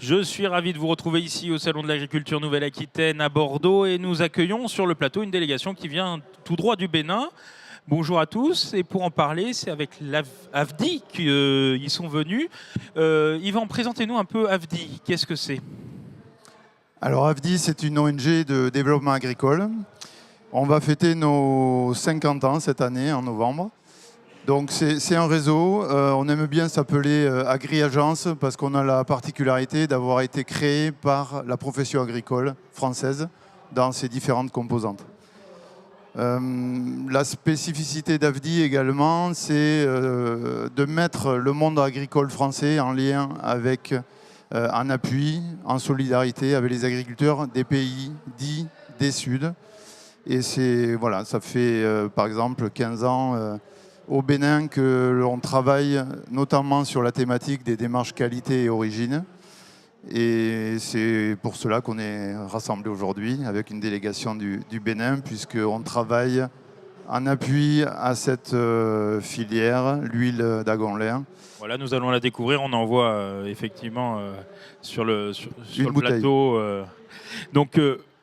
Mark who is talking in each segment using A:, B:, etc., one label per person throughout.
A: Je suis ravi de vous retrouver ici au Salon de l'Agriculture Nouvelle-Aquitaine à Bordeaux et nous accueillons sur le plateau une délégation qui vient tout droit du Bénin. Bonjour à tous et pour en parler, c'est avec l'AFDI qu'ils sont venus. Yvan, présentez-nous un peu AFDI, qu'est-ce que c'est?
B: Alors AFDI, c'est une ONG de développement agricole. On va fêter nos 50 ans cette année, en novembre. Donc c'est un réseau, on aime bien s'appeler Agri-Agence parce qu'on a la particularité d'avoir été créé par la profession agricole française dans ses différentes composantes. La spécificité d'AFDI également, c'est de mettre le monde agricole français en lien avec, en appui, en solidarité avec les agriculteurs des pays dits des Suds. Et voilà, ça fait par exemple 15 ans au Bénin que l'on travaille notamment sur la thématique des démarches qualité et origine. Et c'est pour cela qu'on est rassemblés aujourd'hui avec une délégation du Bénin, puisqu'on travaille en appui à cette filière, l'huile d'agonlin.
A: Voilà, nous allons la découvrir, on en voit effectivement sur le
B: bouteille.
A: plateau. Donc,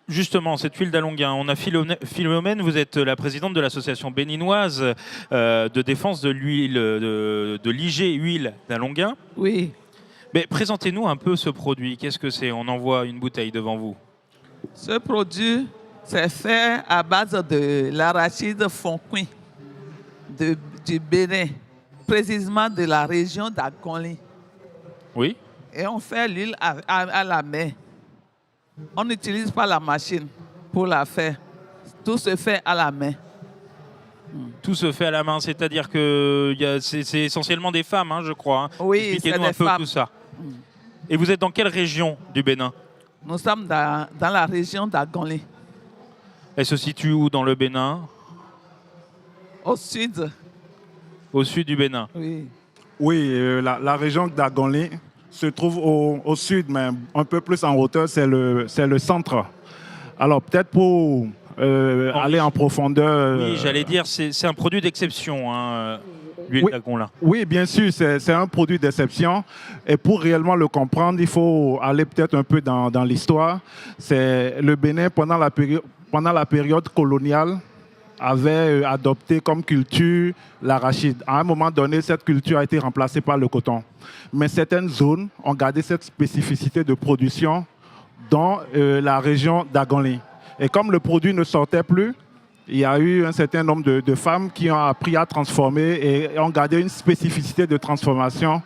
A: justement, cette huile d'Alonguin, on a Philomène, vous êtes la présidente de l'association béninoise de défense de l'huile, de l'IG Huile d'Alonguin.
C: Oui.
A: Mais présentez-nous un peu ce produit, qu'est-ce que c'est? On en voit une bouteille devant vous.
C: Ce produit, c'est fait à base de l'arachide foncuin du Bénin, précisément de la région d'Agonli.
A: Oui.
C: Et on fait l'huile à la main. On n'utilise pas la machine pour la faire. Tout se fait à la main.
A: Tout se fait à la main, c'est-à-dire que c'est essentiellement des femmes, hein, je crois. Hein.
C: Oui,
A: expliquez-nous un peu tout ça. Et vous êtes dans quelle région du Bénin?
C: Nous sommes dans la région d'Agonli.
A: Elle se situe où dans le Bénin?
C: Au sud.
A: Au sud du Bénin.
C: Oui.
D: Oui, la région d'Agonli se trouve au sud, mais un peu plus en hauteur, c'est le centre. Alors peut-être pour aller en profondeur...
A: Oui, j'allais dire, c'est un produit d'exception, hein, l'huile d'agonlin.
D: Oui, bien sûr, c'est un produit d'exception. Et pour réellement le comprendre, il faut aller peut-être un peu dans l'histoire. C'est le Bénin, pendant la période coloniale, avait adopté comme culture l'arachide. À un moment donné, cette culture a été remplacée par le coton. Mais certaines zones ont gardé cette spécificité de production dans la région d'Agonli. Et comme le produit ne sortait plus, il y a eu un certain nombre de femmes qui ont appris à transformer et ont gardé une spécificité de transformation.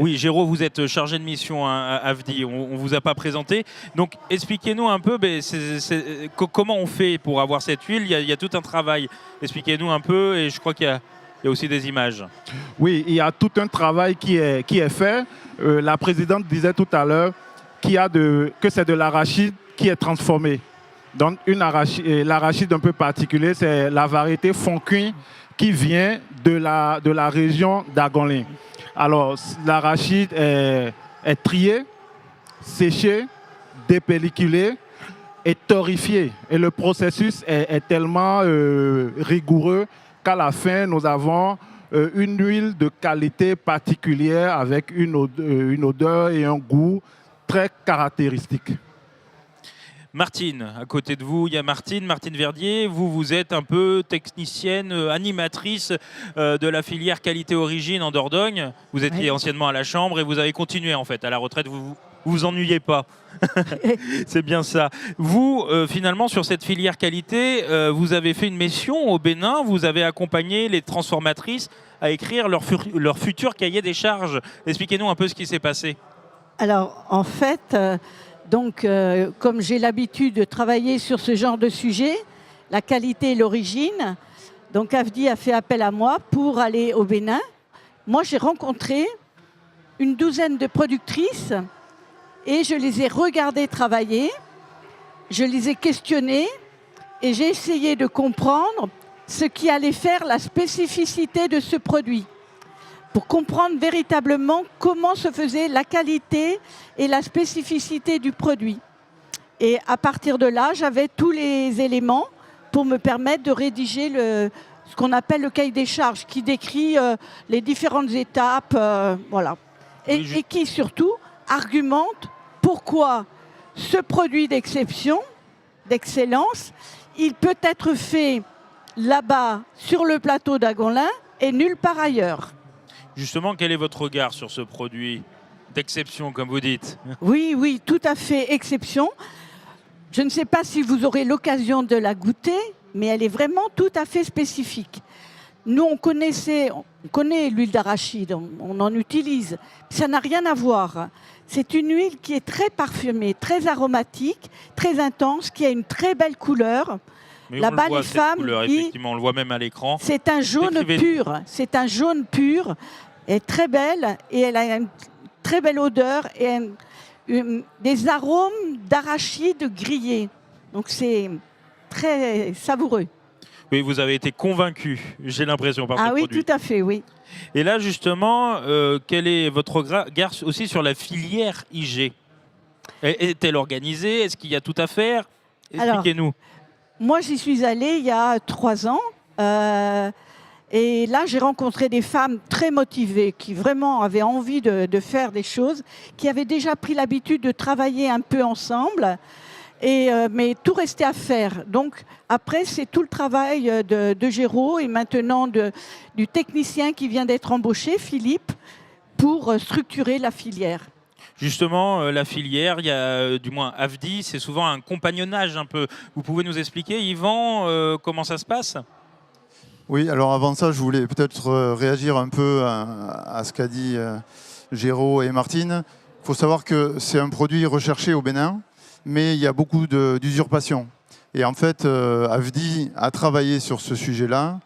A: Oui, Géraud, vous êtes chargé de mission à AFDI, on ne vous a pas présenté. Donc expliquez-nous un peu comment on fait pour avoir cette huile. Il y a tout un travail. Expliquez-nous un peu et je crois qu'il y a aussi des images.
D: Oui, il y a tout un travail qui est fait. La présidente disait tout à l'heure que c'est de l'arachide qui est transformé. Donc l'arachide un peu particulier, c'est la variété foncuin qui vient de la région d'Agonli. Alors l'arachide est trié, séché, dépelliculé et torréfié. Et le processus est tellement rigoureux qu'à la fin, nous avons une huile de qualité particulière avec une odeur et un goût très caractéristiques.
A: Martine, à côté de vous, il y a Martine Verdier. Vous êtes un peu technicienne, animatrice de la filière qualité-origine en Dordogne. Vous étiez anciennement à la Chambre et vous avez continué en fait à la retraite. Vous ennuyez pas. C'est bien ça. Vous, finalement, sur cette filière qualité, vous avez fait une mission au Bénin. Vous avez accompagné les transformatrices à écrire leur futur cahier des charges. Expliquez-nous un peu ce qui s'est passé.
E: Alors, en fait... Donc, comme j'ai l'habitude de travailler sur ce genre de sujet, la qualité et l'origine, donc AFDI a fait appel à moi pour aller au Bénin. Moi, j'ai rencontré une douzaine de productrices et je les ai regardées travailler, je les ai questionnées et j'ai essayé de comprendre ce qui allait faire la spécificité de ce produit, pour comprendre véritablement comment se faisait la qualité et la spécificité du produit. Et à partir de là, j'avais tous les éléments pour me permettre de rédiger ce qu'on appelle le cahier des charges, qui décrit les différentes étapes, voilà. Et qui surtout argumente pourquoi ce produit d'exception, d'excellence, il peut être fait là-bas sur le plateau d'Agonlin et nulle part ailleurs.
A: Justement, quel est votre regard sur ce produit d'exception, comme vous dites?
E: Oui, oui, tout à fait exception. Je ne sais pas si vous aurez l'occasion de la goûter, mais elle est vraiment tout à fait spécifique. Nous, on connaît l'huile d'arachide, on en utilise. Ça n'a rien à voir. C'est une huile qui est très parfumée, très aromatique, très intense, qui a une très belle couleur.
A: Mais
E: Là-bas,
A: on le voit,
E: les
A: cette
E: femmes,
A: couleur, effectivement, on le voit même à l'écran.
E: c'est un jaune
A: Décrivez-nous.
E: pur. C'est un jaune pur. Elle est très belle et elle a une très belle odeur et des arômes d'arachide grillé. Donc c'est très savoureux.
A: Oui, vous avez été convaincu, j'ai l'impression, par
E: Ah
A: ce
E: oui,
A: produit.
E: tout à fait, oui.
A: Et là, justement, quel est votre regard aussi sur la filière IG? Est-elle organisée? Est-ce qu'il y a tout à faire?
E: Alors,
A: Expliquez-nous.
E: Moi, j'y suis allée il y a 3 ans. Et là, j'ai rencontré des femmes très motivées qui vraiment avaient envie de faire des choses, qui avaient déjà pris l'habitude de travailler un peu ensemble. Mais tout restait à faire. Donc après, c'est tout le travail de Géraud et maintenant du technicien qui vient d'être embauché, Philippe, pour structurer la filière.
A: Justement, la filière, il y a du moins AFDI, c'est souvent un compagnonnage un peu. Vous pouvez nous expliquer, Yvan, comment ça se passe?
B: Oui, alors avant ça, je voulais peut-être réagir un peu à ce qu'a dit Géraud et Martine. Il faut savoir que c'est un produit recherché au Bénin, mais il y a beaucoup d'usurpation. Et en fait, AFDI a travaillé sur ce sujet-là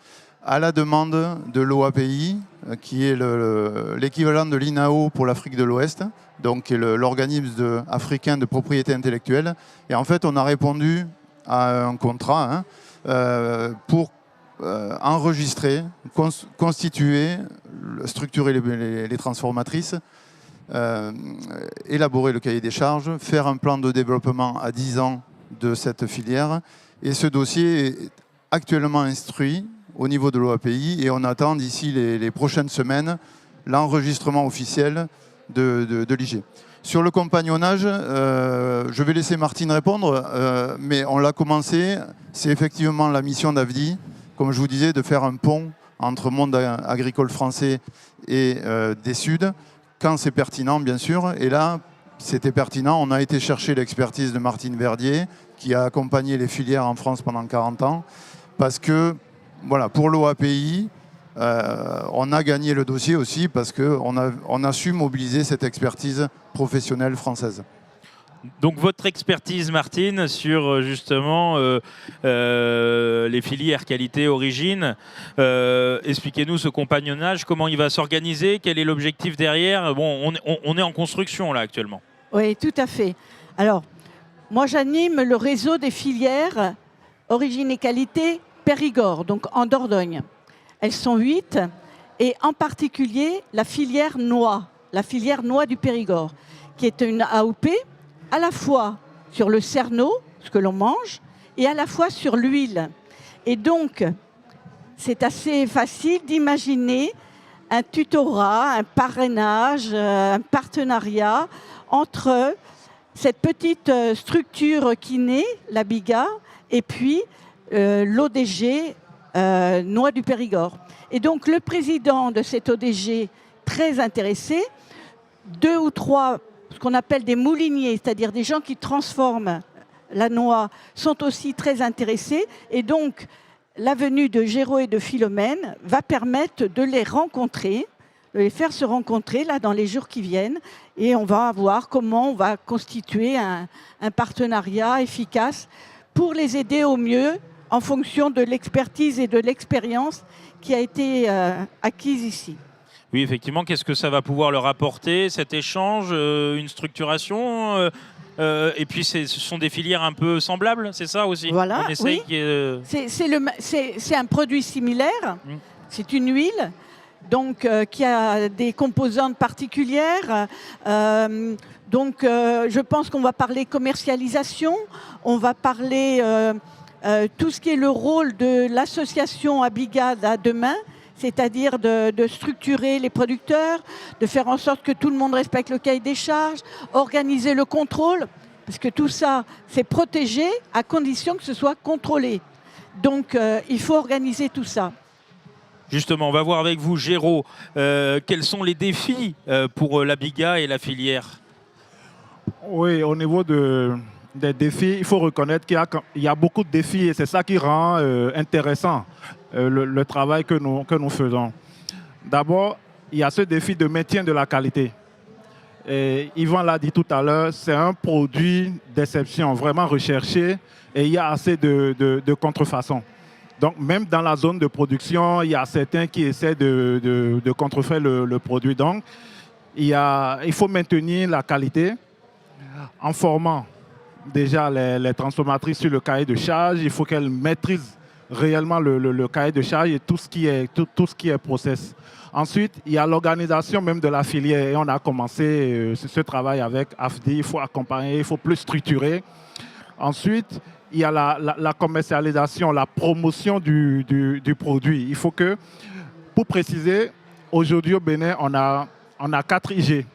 B: à la demande de l'OAPI, qui est l'équivalent de l'INAO pour l'Afrique de l'Ouest, donc qui est l'organisme africain de propriété intellectuelle. Et en fait, on a répondu à un contrat pour enregistrer, constituer, structurer les transformatrices, élaborer le cahier des charges, faire un plan de développement à 10 ans de cette filière. Et ce dossier est actuellement instruit au niveau de l'OAPI et on attend d'ici les prochaines semaines l'enregistrement officiel de l'IG. Sur le compagnonnage, je vais laisser Martine répondre, mais on l'a commencé. C'est effectivement la mission d'AFDI, comme je vous disais, de faire un pont entre monde agricole français et des Suds, quand c'est pertinent, bien sûr. Et là, c'était pertinent. On a été chercher l'expertise de Martine Verdier, qui a accompagné les filières en France pendant 40 ans, parce que, voilà, pour l'OAPI, on a gagné le dossier aussi parce qu'on a su mobiliser cette expertise professionnelle française.
A: Donc votre expertise, Martine, sur justement les filières qualité, origine, expliquez-nous ce compagnonnage, comment il va s'organiser, quel est l'objectif derrière? Bon, on est en construction là actuellement.
E: Oui, tout à fait. Alors, moi j'anime le réseau des filières origine et qualité Périgord, donc en Dordogne. Elles sont 8, et en particulier la filière noix du Périgord, qui est une AOP à la fois sur le cerneau, ce que l'on mange, et à la fois sur l'huile. Et donc, c'est assez facile d'imaginer un tutorat, un parrainage, un partenariat entre cette petite structure qui naît, la BIGA, et puis l'ODG Noix du Périgord. Et donc, le président de cette ODG, très intéressé, 2 ou 3 ce qu'on appelle des mouliniers, c'est-à-dire des gens qui transforment la noix, sont aussi très intéressés. Et donc, la venue de Géraud et de Philomène va permettre de les rencontrer, de les faire se rencontrer là dans les jours qui viennent. Et on va voir comment on va constituer un partenariat efficace pour les aider au mieux en fonction de l'expertise et de l'expérience qui a été acquise ici.
A: Oui, effectivement, qu'est-ce que ça va pouvoir leur apporter, cet échange, une structuration et puis ce sont des filières un peu semblables, c'est ça aussi?
E: Voilà,
A: on essaye
E: oui. C'est un produit similaire, c'est une huile donc, qui a des composantes particulières. Je pense qu'on va parler commercialisation, on va parler tout ce qui est le rôle de l'association Abigad à demain. c'est-à-dire de structurer les producteurs, de faire en sorte que tout le monde respecte le cahier des charges, organiser le contrôle, parce que tout ça, c'est protégé à condition que ce soit contrôlé. Donc, il faut organiser tout ça.
A: Justement, on va voir avec vous, Géraud, quels sont les défis pour la BIGA et la filière?
D: Oui, au niveau des défis, il faut reconnaître qu'il y a beaucoup de défis et c'est ça qui rend intéressant le travail que nous faisons. D'abord, il y a ce défi de maintien de la qualité. Et Yvan l'a dit tout à l'heure, c'est un produit d'exception, vraiment recherché, et il y a assez de contrefaçons. Donc, même dans la zone de production, il y a certains qui essaient de contrefaire le produit. Donc, il faut maintenir la qualité en formant déjà les transformatrices sur le cahier de charge. Il faut qu'elles maîtrisent réellement le cahier de charge et tout ce qui est process. Ensuite, il y a l'organisation même de la filière. Et on a commencé ce travail avec AFDI. Il faut accompagner, il faut plus structurer. Ensuite, il y a la commercialisation, la promotion du produit. Il faut que, pour préciser, aujourd'hui au Bénin, on a 4 IG.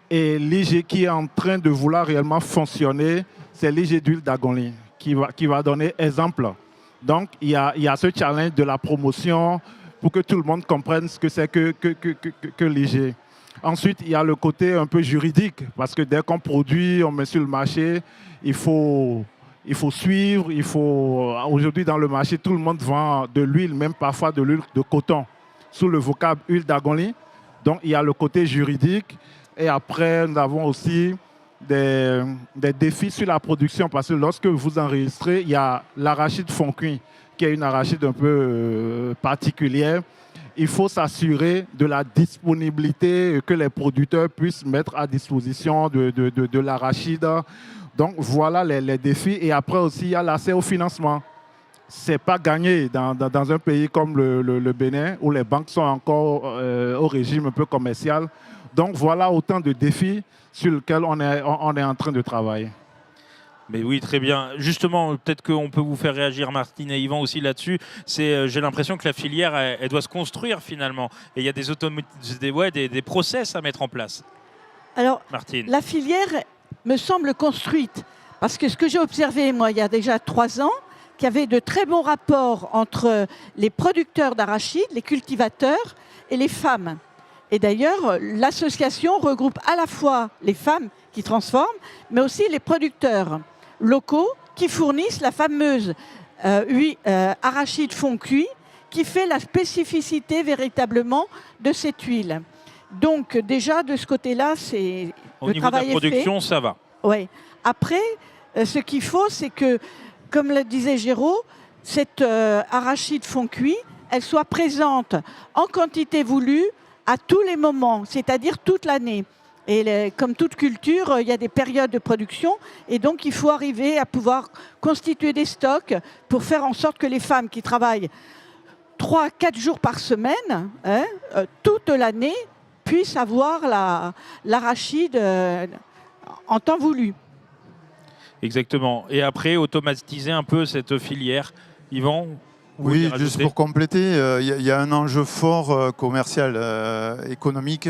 D: Et l'IG qui est en train de vouloir réellement fonctionner, c'est l'IG d'huile d'Agony qui va donner exemple. Donc, il y a ce challenge de la promotion pour que tout le monde comprenne ce que c'est que l'IG. Ensuite, il y a le côté un peu juridique, parce que dès qu'on produit, on met sur le marché, il faut suivre, aujourd'hui dans le marché, tout le monde vend de l'huile, même parfois de l'huile de coton, sous le vocable huile d'Agony. Donc, il y a le côté juridique. Et après, nous avons aussi des défis sur la production, parce que lorsque vous enregistrez, il y a l'arachide fond cuit, qui est une arachide un peu particulière. Il faut s'assurer de la disponibilité, que les producteurs puissent mettre à disposition de l'arachide. Donc, voilà les défis. Et après aussi, il y a l'accès au financement. Ce n'est pas gagné dans un pays comme le Bénin, où les banques sont encore au régime un peu commercial. Donc, voilà autant de défis sur lesquels on est en train de travailler.
A: Mais oui, très bien. Justement, peut-être qu'on peut vous faire réagir, Martine et Yvan, aussi là-dessus. J'ai l'impression que la filière, elle doit se construire finalement. Et il y a des process à mettre en place.
E: Alors,
A: Martine.
E: La filière me semble construite. Parce que ce que j'ai observé, moi, il y a déjà 3 ans, qu'il y avait de très bons rapports entre les producteurs d'arachides, les cultivateurs et les femmes. Et d'ailleurs, l'association regroupe à la fois les femmes qui transforment, mais aussi les producteurs locaux qui fournissent la fameuse arachide fond cuit, qui fait la spécificité véritablement de cette huile. Donc déjà, de ce côté-là, c'est
A: Au niveau de la production, ça va.
E: Oui. Après, ce qu'il faut, c'est que, comme le disait Géraud, cette arachide fond cuit, elle soit présente en quantité voulue à tous les moments, c'est-à-dire toute l'année. Et comme toute culture, il y a des périodes de production et donc il faut arriver à pouvoir constituer des stocks pour faire en sorte que les femmes qui travaillent 3-4 jours par semaine, toute l'année, puissent avoir l'arachide en temps voulu.
A: Exactement. Et après, automatiser un peu cette filière. Yvan?
B: Oui, juste pour compléter, il y a un enjeu fort commercial, économique.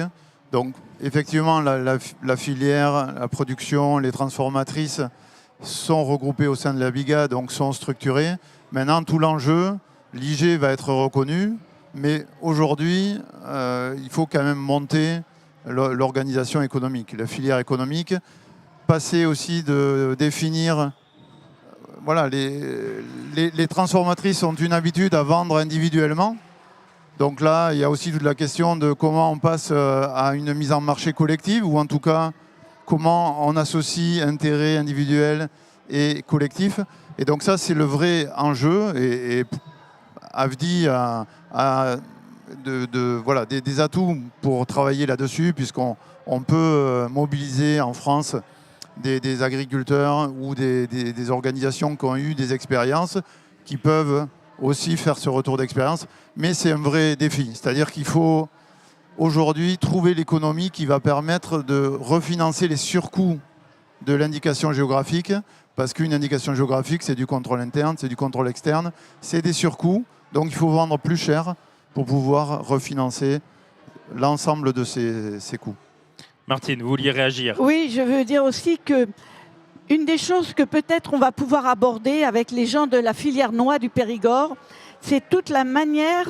B: Donc, effectivement, la filière, la production, les transformatrices sont regroupées au sein de la BIGA, donc sont structurées. Maintenant, tout l'enjeu, l'IG va être reconnu, mais aujourd'hui, il faut quand même monter l'organisation économique, la filière économique, passer aussi de définir... Voilà, les transformatrices ont une habitude à vendre individuellement. Donc là, il y a aussi toute la question de comment on passe à une mise en marché collective, ou en tout cas, comment on associe intérêt individuel et collectif. Et donc ça, c'est le vrai enjeu. Et AFDI a des atouts pour travailler là-dessus, puisqu'on peut mobiliser en France des agriculteurs ou des organisations qui ont eu des expériences, qui peuvent aussi faire ce retour d'expérience. Mais c'est un vrai défi. C'est-à-dire qu'il faut aujourd'hui trouver l'économie qui va permettre de refinancer les surcoûts de l'indication géographique, parce qu'une indication géographique, c'est du contrôle interne, c'est du contrôle externe, c'est des surcoûts. Donc il faut vendre plus cher pour pouvoir refinancer l'ensemble de ces coûts.
A: Martine, vous vouliez réagir?
E: Oui, je veux dire aussi que une des choses que peut-être on va pouvoir aborder avec les gens de la filière noix du Périgord, c'est toute la manière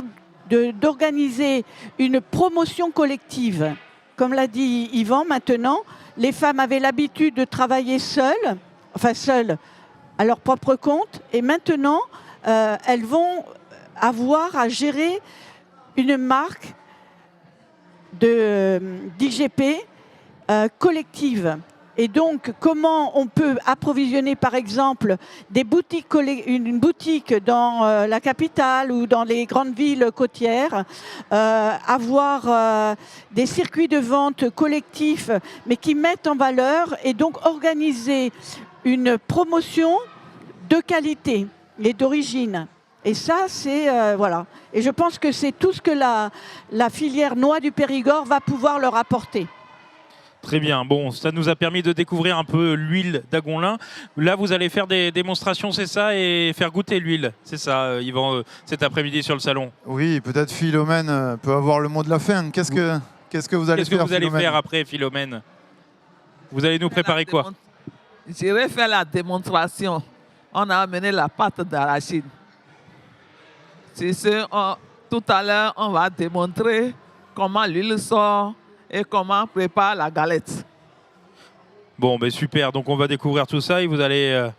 E: d'organiser une promotion collective. Comme l'a dit Yvan maintenant, les femmes avaient l'habitude de travailler seules à leur propre compte, et maintenant, elles vont avoir à gérer une marque d'IGP collective. Et donc, comment on peut approvisionner, par exemple, une boutique dans la capitale ou dans les grandes villes côtières, avoir des circuits de vente collectifs, mais qui mettent en valeur, et donc organiser une promotion de qualité et d'origine. Et ça, c'est... voilà. Et je pense que c'est tout ce que la filière noix du Périgord va pouvoir leur apporter.
A: Très bien. Bon, ça nous a permis de découvrir un peu l'huile d'Agonlin. Là, vous allez faire des démonstrations, c'est ça, et faire goûter l'huile. C'est ça, Yvan, cet après-midi sur le salon.
B: Oui, peut-être Philomène peut avoir le mot de la fin. Qu'est-ce que vous allez faire
A: après, Philomène? Vous allez nous préparer quoi?
C: J'irai faire la démonstration. On a amené la pâte d'arachide. Tout à l'heure, on va démontrer comment l'huile sort et comment on prépare la galette.
A: Bon, ben super. Donc, on va découvrir tout ça et vous allez...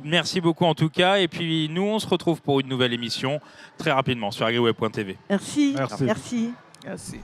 A: Merci beaucoup en tout cas. Et puis, nous, on se retrouve pour une nouvelle émission très rapidement sur agribweb.tv.
E: Merci.
D: Merci.
E: Merci.
C: Merci.